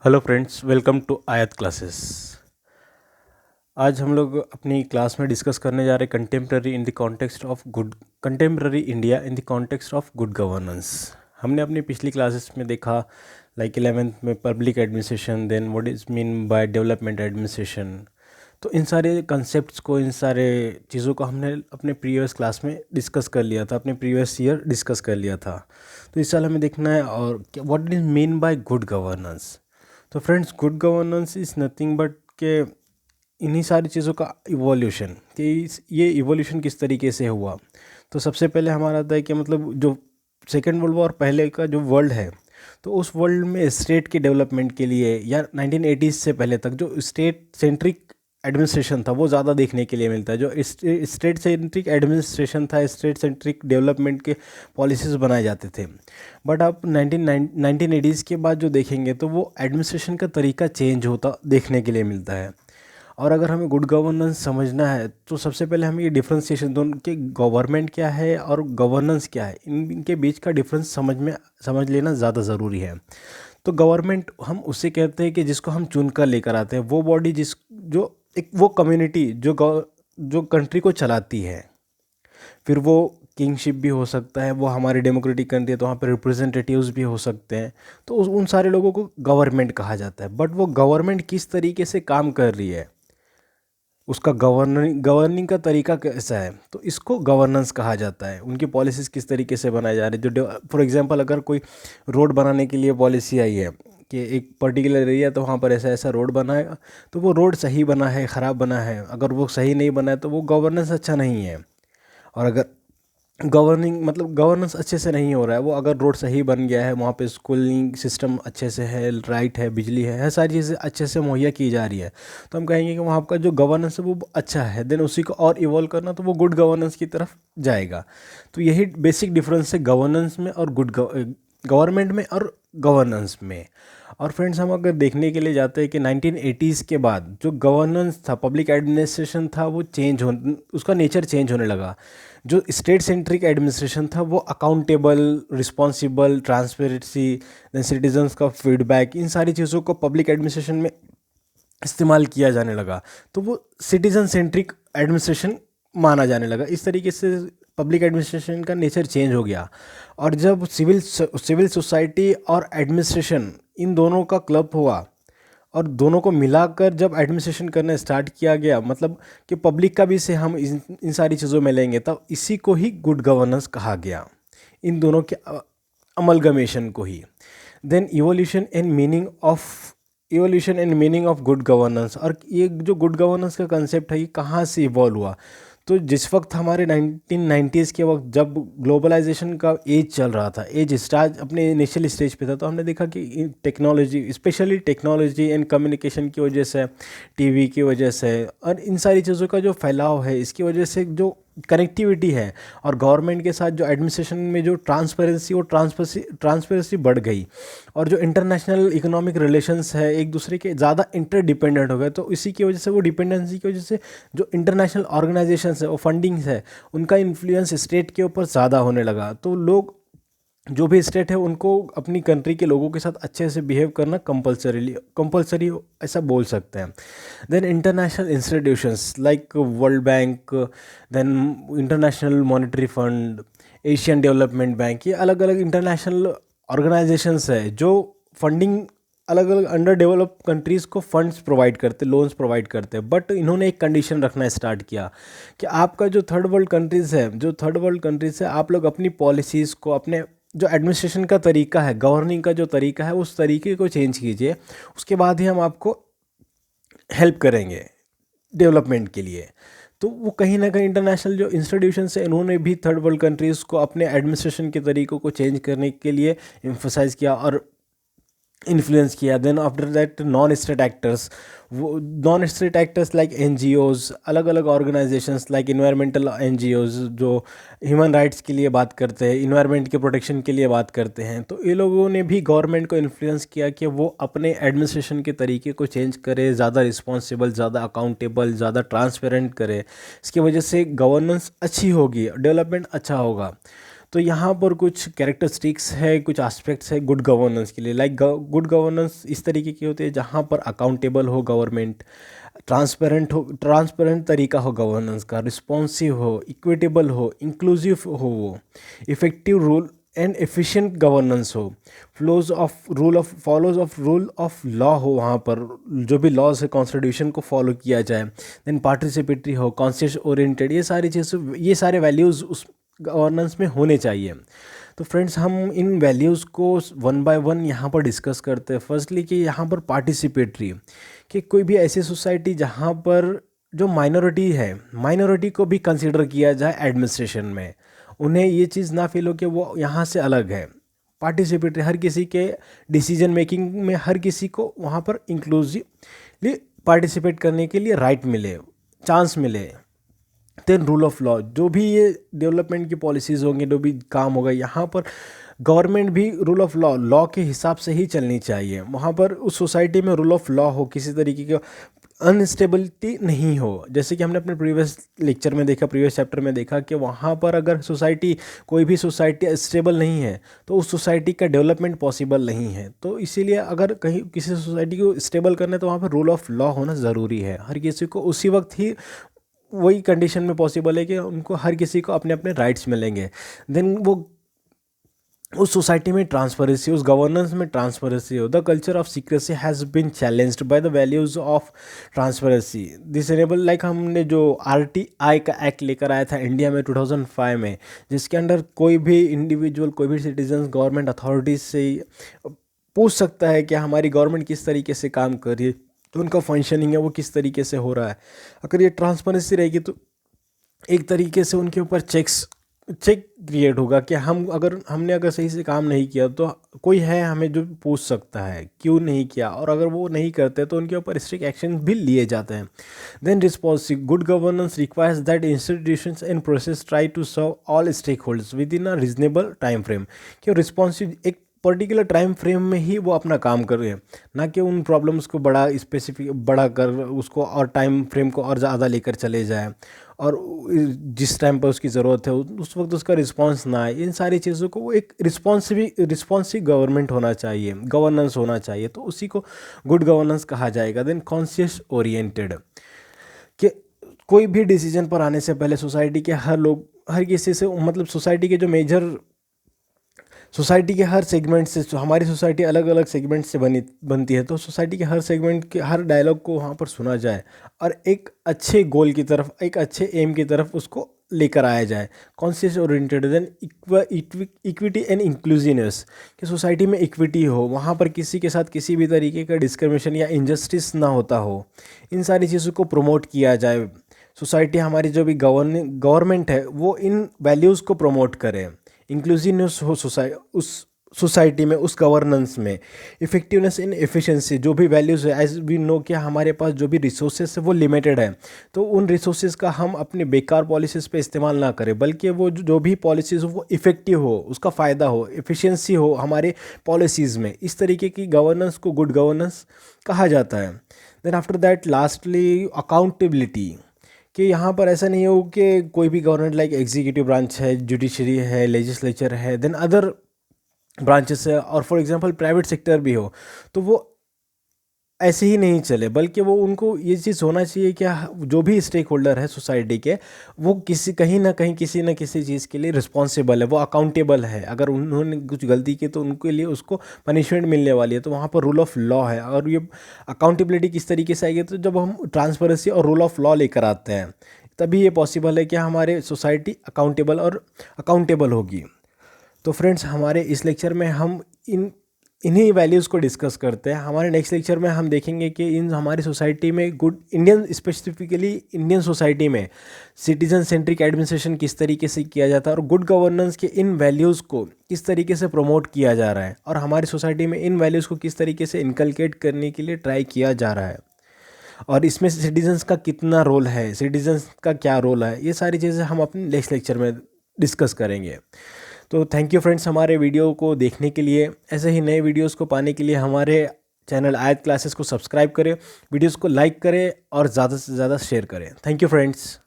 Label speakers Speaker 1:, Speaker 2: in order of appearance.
Speaker 1: Hello friends, welcome to आयत classes. आज हम लोग अपनी क्लास में डिस्कस करने जा रहे contemporary in the context of good contemporary India in the context of good governance. हमने अपनी पिछली क्लासेस में देखा लाइक 11th में public administration, then what is mean by development administration. तो इन सारे कंसेप्ट्स को, इन सारे चीज़ों को हमने अपने प्रीवियस क्लास में डिस्कस कर लिया था, अपने प्रीवियस ईयर डिस्कस कर लिया था। तो इस साल हमें देखना है और what is mean by good governance. तो friends, good governance is nothing but के इन्हीं सारी चीज़ों का इवोल्यूशन, कि ये इवोल्यूशन किस तरीके से हुआ। तो सबसे पहले हमारा आता है कि मतलब जो सेकेंड वर्ल्ड वॉर पहले का जो वर्ल्ड है, तो उस वर्ल्ड में स्टेट के डेवलपमेंट के लिए या 1980s से पहले तक जो स्टेट सेंट्रिक एडमिनिस्ट्रेशन था वो ज़्यादा देखने के लिए मिलता है। जो स्टेट सेंट्रिक एडमिनिस्ट्रेशन था, स्टेट सेंट्रिक डेवलपमेंट के पॉलिसीज़ बनाए जाते थे। बट आप 1980s के बाद जो देखेंगे तो वो एडमिनिस्ट्रेशन का तरीका चेंज होता देखने के लिए मिलता है। और अगर हमें गुड गवर्नेंस समझना है तो सबसे पहले हमें ये डिफ्रेंसिएशन, दोनों के गवर्नमेंट क्या है और गवर्नेंस क्या है, इनके बीच का डिफरेंस समझ लेना ज़्यादा ज़रूरी है। तो गवर्नमेंट हम उसे कहते हैं कि जिसको हम चुन कर लेकर आते हैं, वो बॉडी जो एक वो कम्युनिटी जो कंट्री को चलाती है। फिर वो किंगशिप भी हो सकता है, वो हमारी डेमोक्रेटिक कंट्री है तो वहाँ पर रिप्रेजेंटेटिव्स भी हो सकते हैं। तो उन सारे लोगों को गवर्नमेंट कहा जाता है। बट वो गवर्नमेंट किस तरीके से काम कर रही है, उसका गवर्निंग का तरीका कैसा है, तो इसको गवर्नेंस कहा जाता है। उनकी पॉलिसीज़ किस तरीके से बनाए जा रही है। जो फॉर एग्जांपल अगर कोई रोड बनाने के लिए पॉलिसी आई है कि एक पर्टिकुलर एरिया तो वहाँ पर ऐसा ऐसा रोड बनाएगा, तो वो रोड सही बना है, ख़राब बना है, अगर वो सही नहीं बना है तो वो गवर्नेंस अच्छा नहीं है। और अगर गवर्नेंस अच्छे से नहीं हो रहा है, वो अगर रोड सही बन गया है, वहाँ पे स्कूलिंग सिस्टम अच्छे से है, लाइट है, बिजली है सारी चीज़ें अच्छे से मुहैया की जा रही है, तो हम कहेंगे कि वहाँ का जो गवर्नेंस है वो अच्छा है। देन उसी को और इवॉल्व करना तो वो गुड गवर्नेंस की तरफ जाएगा। तो यही बेसिक डिफरेंस है गवर्नेंस में और गवर्नमेंट में और गवर्नेंस में। और फ्रेंड्स, हम अगर देखने के लिए जाते हैं कि 1980s के बाद जो गवर्नेंस था, पब्लिक एडमिनिस्ट्रेशन था, वो उसका नेचर चेंज होने लगा। जो स्टेट सेंट्रिक एडमिनिस्ट्रेशन था वो accountable, responsible, transparency, then citizens का फीडबैक, इन सारी चीज़ों को पब्लिक एडमिनिस्ट्रेशन में इस्तेमाल किया जाने लगा। तो वो सिटीजन सेंट्रिक एडमिनिस्ट्रेशन माना जाने लगा। इस तरीके से पब्लिक एडमिनिस्ट्रेशन का नेचर चेंज हो गया। और जब सिविल सोसाइटी और एडमिनिस्ट्रेशन इन दोनों का क्लब हुआ और दोनों को मिलाकर जब एडमिनिस्ट्रेशन करना स्टार्ट किया गया, मतलब कि पब्लिक का भी से हम इन सारी चीज़ों में लेंगे, तब इसी को ही गुड गवर्नेंस कहा गया, इन दोनों के अमलगमेशन को ही। Then evolution and meaning of good governance. और ये जो गुड गवर्नेंस का कंसेप्ट है ये कहाँ से इवॉल्व हुआ। तो जिस वक्त हमारे 1990s के वक्त जब ग्लोबलाइजेशन का एज चल रहा था, एज स्टार्ट अपने इनिशियल स्टेज पे था, तो हमने देखा कि technology, specially technology and communication की वजह से, टीवी की वजह से और इन सारी चीज़ों का जो फैलाव है, इसकी वजह से जो कनेक्टिविटी है और गवर्नमेंट के साथ जो एडमिनिस्ट्रेशन में जो ट्रांसपेरेंसी बढ़ गई। और जो इंटरनेशनल इकोनॉमिक रिलेशंस है एक दूसरे के ज़्यादा इंटरडिपेंडेंट हो गए। तो इसी की वजह से, वो डिपेंडेंसी की वजह से, जो इंटरनेशनल ऑर्गेनाइजेशंस है, वो फंडिंग्स है, उनका इन्फ्लुएंस स्टेट के ऊपर ज़्यादा होने लगा। तो लोग, जो भी स्टेट है, उनको अपनी कंट्री के लोगों के साथ अच्छे से बिहेव करना कंपलसरी ऐसा बोल सकते हैं। Then international institutions like World Bank, then International Monetary Fund, Asian Development Bank, ये अलग अलग इंटरनेशनल ऑर्गेनाइजेशंस है जो फंडिंग अलग अलग अंडर डेवलप कंट्रीज़ को फंड्स प्रोवाइड करते, लोन्स प्रोवाइड करते हैं। बट इन्होंने एक कंडीशन रखना स्टार्ट किया कि आपका जो थर्ड वर्ल्ड कंट्रीज़ है, आप लोग अपनी पॉलिसीज़ को, अपने जो एडमिनिस्ट्रेशन का तरीका है, गवर्निंग का जो तरीका है, उस तरीके को चेंज कीजिए। उसके बाद ही हम आपको हेल्प करेंगे डेवलपमेंट के लिए। तो वो कहीं ना कहीं इंटरनेशनल जो इंस्टीट्यूशंस है, इन्होंने भी थर्ड वर्ल्ड कंट्रीज़ को अपने एडमिनिस्ट्रेशन के तरीक़ों को चेंज करने के लिए एम्फोसाइज़ किया और इन्फ्लुएंस किया। Then after that non state actors like NGOs, अलग अलग ऑर्गेनाइजेशंस लाइक इन्वायरमेंटल एनजीओज जो ह्यूमन राइट्स के लिए बात करते हैं, इन्वायरमेंट के प्रोटेक्शन के लिए बात करते हैं, तो ये लोगों ने भी गवर्नमेंट को इन्फ्लुएंस किया कि वो अपने एडमिनिस्ट्रेशन के तरीके को चेंज करे, ज़्यादा रिस्पॉन्सिबल, ज़्यादा अकाउंटेबल, ज़्यादा ट्रांसपेरेंट करे। इसकी वजह से गवर्नेंस अच्छी होगी, डेवलपमेंट अच्छा होगा। तो यहाँ पर कुछ कैरेक्टरिस्टिक्स है, कुछ एस्पेक्ट्स है गुड गवर्नेंस के लिए। लाइक गुड गवर्नेंस इस तरीके की होती है जहाँ पर अकाउंटेबल हो गवर्नमेंट, ट्रांसपेरेंट तरीका हो गवर्नेंस का, रिस्पॉन्सिव हो, इक्विटेबल हो, इंक्लूसिव हो, वो effective rule and efficient governance हो, follows of rule of law हो, वहाँ पर जो भी लॉज है कॉन्स्टिट्यूशन को फॉलो किया जाए, देन पार्टिसिपेटरी हो, कॉन्शियस ओरिएंटेड, ये सारी चीज़ें, ये सारे वैल्यूज़ उस गवर्नेंस में होने चाहिए। तो फ्रेंड्स हम इन वैल्यूज़ को वन बाय वन यहाँ पर डिस्कस करते हैं। फर्स्टली कि यहाँ पर पार्टिसिपेटरी, कि कोई भी ऐसी सोसाइटी जहाँ पर जो माइनॉरिटी है, माइनॉरिटी को भी कंसिडर किया जाए एडमिनिस्ट्रेशन में, उन्हें ये चीज़ ना फील हो कि वो यहाँ से अलग है। पार्टिसिपेटरी, हर किसी के डिसीजन मेकिंग में हर किसी को वहाँ पर इंक्लूसिवली पार्टिसिपेट करने के लिए राइट मिले, चांस मिले। देन रूल ऑफ लॉ, जो भी ये डेवलपमेंट की पॉलिसीज़ होंगी, जो भी काम होगा, यहाँ पर गवर्नमेंट भी रूल ऑफ लॉ के हिसाब से ही चलनी चाहिए। वहाँ पर उस सोसाइटी में रूल ऑफ लॉ हो, किसी तरीके की अनस्टेबिलिटी नहीं हो। जैसे कि हमने अपने प्रीवियस लेक्चर में देखा, प्रीवियस चैप्टर में देखा कि वहाँ पर अगर कोई भी सोसाइटी स्टेबल नहीं है तो उस सोसाइटी का डेवलपमेंट पॉसिबल नहीं है। तो इसीलिए अगर कहीं किसी सोसाइटी को स्टेबल करना है तो वहाँ पर रूल ऑफ लॉ होना ज़रूरी है। हर किसी को उसी वक्त ही वही कंडीशन में पॉसिबल है कि उनको हर किसी को अपने अपने राइट्स मिलेंगे। देन वो उस सोसाइटी में ट्रांसपेरेंसी, उस गवर्नेंस में ट्रांसपेरेंसी हो। The culture of secrecy has been challenged by the values of transparency this enable. Like हमने जो RTI का एक्ट लेकर आया था इंडिया में 2005 में, जिसके अंडर कोई भी इंडिविजुअल, कोई भी सिटीजन गवर्नमेंट अथॉरिटीज से पूछ सकता है कि हमारी गवर्नमेंट किस तरीके से काम कर रही है, तो उनका फंक्शनिंग है वो किस तरीके से हो रहा है। अगर ये ट्रांसपेरेंसी रहेगी तो एक तरीके से उनके ऊपर चेक क्रिएट होगा कि हमने अगर सही से काम नहीं किया तो कोई है हमें जो पूछ सकता है क्यों नहीं किया, और अगर वो नहीं करते तो उनके ऊपर स्ट्रिक्ट एक्शन भी लिए जाते हैं। Then responsive, good governance requires that institutions and process try to serve all stakeholders within a reasonable time frame. कि रिस्पॉन्सिव एक पर्टिकुलर टाइम फ्रेम में ही वो अपना काम कर रहे हैं, ना कि उन प्रॉब्लम्स को बड़ा कर उसको और टाइम फ्रेम को और ज़्यादा लेकर चले जाए, और जिस टाइम पर उसकी ज़रूरत है उस वक्त उसका रिस्पांस ना आए। इन सारी चीज़ों को वो एक रिस्पॉन्सिव गवर्नमेंट होना चाहिए, गवर्नेंस होना चाहिए, तो उसी को गुड गवर्नेंस कहा जाएगा। देन कॉन्शियस ओरिएंटेड, कि कोई भी डिसीजन पर आने से पहले सोसाइटी के हर किसी से, मतलब सोसाइटी के हर सेगमेंट से, हमारी सोसाइटी अलग अलग सेगमेंट से बनती है, तो सोसाइटी के हर सेगमेंट के हर डायलॉग को वहाँ पर सुना जाए और एक अच्छे गोल की तरफ, एक अच्छे एम की तरफ उसको लेकर आया जाए। Conscious oriented. Then equity and inclusiveness, कि सोसाइटी में इक्विटी हो, वहाँ पर किसी के साथ किसी भी तरीके का डिस्क्रिमिनेशन या इनजस्टिस ना होता हो, इन सारी चीज़ों को प्रमोट किया जाए। सोसाइटी, हमारी जो भी गवर्नमेंट है वो इन वैल्यूज़ को प्रमोट करे। इंक्लूसिवनेस हो उस सोसाइटी में, उस गवर्नेंस में। इफेक्टिवनेस इन एफिशिएंसी, जो भी वैल्यूज़ है, एज वी नो कि हमारे पास जो भी रिसोर्सेज है वो लिमिटेड है, तो उन रिसोर्सेज का हम अपने बेकार पॉलिसीज़ पे इस्तेमाल ना करें, बल्कि वो जो भी पॉलिसीज़ हो वो इफ़ेक्टिव हो, उसका फ़ायदा हो, एफिशिएंसी हो हमारे पॉलिसीज़ में। इस तरीके की गवर्नेंस को गुड गवर्नेंस कहा जाता है। Then after that lastly accountability, कि यहाँ पर ऐसा नहीं हो कि कोई भी गवर्नमेंट, लाइक एग्जीक्यूटिव ब्रांच है, जुडिशरी है, लेजिस्लेचर है, देन अदर ब्रांचेस है, और फॉर एग्जांपल प्राइवेट सेक्टर भी हो, तो वो ऐसे ही नहीं चले, बल्कि वो उनको ये चीज़ होना चाहिए कि जो भी स्टेक होल्डर है सोसाइटी के, वो कहीं ना कहीं किसी न किसी चीज़ के लिए रिस्पॉन्सिबल है, वो अकाउंटेबल है। अगर उन्होंने कुछ गलती की तो उनके लिए उसको पनिशमेंट मिलने वाली है, तो वहाँ पर रूल ऑफ लॉ है। और ये अकाउंटेबिलिटी किस तरीके से आएगी, तो जब हम ट्रांसपेरेंसी और रूल ऑफ लॉ लेकर आते हैं तभी ये पॉसिबल है कि हमारे सोसाइटी अकाउंटेबल होगी। तो फ्रेंड्स, हमारे इस लेक्चर में हम इन्हीं वैल्यूज़ को डिस्कस करते हैं। हमारे नेक्स्ट लेक्चर में हम देखेंगे कि हमारी सोसाइटी में स्पेसिफिकली इंडियन सोसाइटी में सिटीजन सेंट्रिक एडमिनिस्ट्रेशन किस तरीके से किया जाता है, और गुड गवर्नेंस के इन वैल्यूज़ को किस तरीके से प्रमोट किया जा रहा है, और हमारी सोसाइटी में इन वैल्यूज़ को किस तरीके से इनकलकेट करने के लिए ट्राई किया जा रहा है, और इसमें सिटीजन्स का कितना रोल है, सिटीजन्स का क्या रोल है, ये सारी चीज़ें हम अपने नेक्स्ट लेक्चर में डिस्कस करेंगे। तो थैंक यू फ्रेंड्स, हमारे वीडियो को देखने के लिए। ऐसे ही नए वीडियोस को पाने के लिए हमारे चैनल आयत क्लासेस को सब्सक्राइब करें, वीडियोस को लाइक करें और ज़्यादा से ज़्यादा शेयर करें। Thank you friends.